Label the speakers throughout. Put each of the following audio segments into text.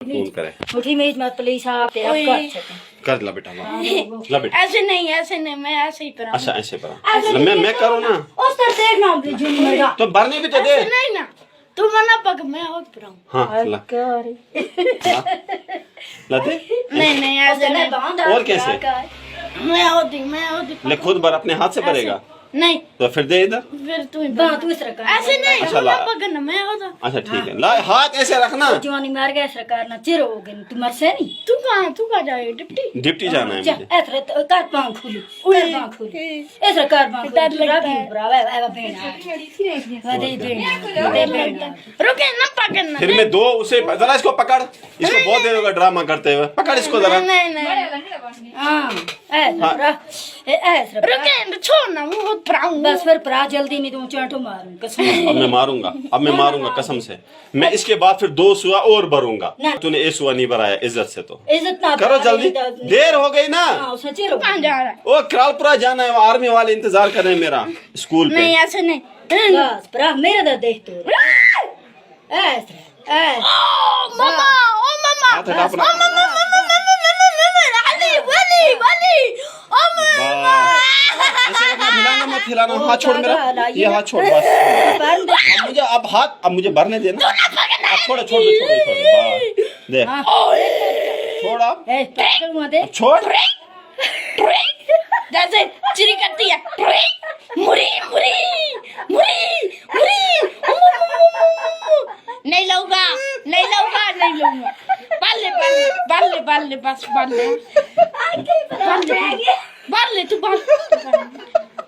Speaker 1: Phone करे
Speaker 2: मुठी में मत प्लीज आप तेरा कर सकें
Speaker 1: कर ला बेटा ला बेटा
Speaker 3: ऐसे नहीं मैं ऐसे ही करा
Speaker 1: अच्छा ऐसे पर मैं करूँ ना
Speaker 2: उस तरह देखना जुन मेरा
Speaker 1: तो भरने भी तो दे
Speaker 3: नहीं ना तू मना पक मैं और पराऊं
Speaker 1: हाँ ला ला दे
Speaker 3: नहीं ऐसे नहीं
Speaker 2: बांधा
Speaker 1: और कैसे
Speaker 3: मैं होती
Speaker 1: ले खुद भर अपने हाथ से भरेगा
Speaker 3: नहीं
Speaker 1: तो फिर दे इधर
Speaker 3: फिर तू
Speaker 2: बांध तू सरकार
Speaker 3: ऐसे नहीं
Speaker 1: अच्छा, ला।
Speaker 3: मना पकड़ना मैं होता
Speaker 1: अच्छा ठीक है ला हाथ ऐसे रखना
Speaker 2: जवानी मार गया सरकार ना चिर हो गए तू मर से नहीं
Speaker 3: तू कहाँ जाए डिप्टी
Speaker 1: डिप्टी जाना है
Speaker 2: जा
Speaker 1: मुझे
Speaker 2: ऐसे कर पांव खुली कर पांव खुली ऐसे कर पांव
Speaker 3: डर
Speaker 2: खुली
Speaker 3: लगता है।
Speaker 2: ब्रावा एवा बेना वदे बेना
Speaker 3: रुके ना पकड़ना
Speaker 1: फिर मैं दो उसे जरा इसको पकड़ इसको बहुत देर होगा ड्रामा करते हुए पकड़ इसको जरा
Speaker 3: नहीं
Speaker 2: हां ऐसे
Speaker 3: रुके छोड़ ना वो पराऊं
Speaker 2: बस फिर परा जल्दी नहीं तो चांटो मारूं कसम
Speaker 1: अब मैं मारूंगा कसम से मैं इसके बाद फिर 2 सुआ और भरूंगा तूने एक सुआ नहीं भराया इज्जत से तो
Speaker 2: इज्जत ना
Speaker 1: करो जल्दी देर हो गई ना
Speaker 2: हां सच्ची रो
Speaker 3: कहाँ जा रहा है
Speaker 1: ओ करालपुरा जाना है वो आर्मी वाले इंतजार कर रहे हैं मेरा स्कूल पे
Speaker 3: नहीं ऐसे नहीं
Speaker 2: बस परा मेरा दा देख तो ऐसे
Speaker 3: ओ मामा
Speaker 1: हाथ हटा अपना ऐसे रखना हिलाना मत हाथ छोड़ मेरा ये हाथ छोड़ बस अब मुझे भरने देना अब छोड़ दे छोड़ अब
Speaker 2: ए पकड़ दे
Speaker 1: छोड़
Speaker 3: जैसे चिरी करती है मुरी मुरी मुरी मुरी नहीं लूंगा बाले बस बाले तू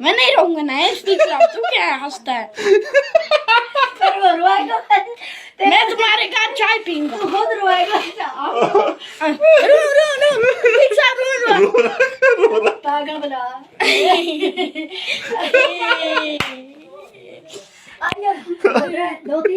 Speaker 3: मैं नहीं रहूंगा ना इसलिए तू क्या हंसता है मैं तुम्हारे घर चाय पीऊंगा
Speaker 2: खुद रोएगा
Speaker 3: रो
Speaker 2: पागल बना आया 2-3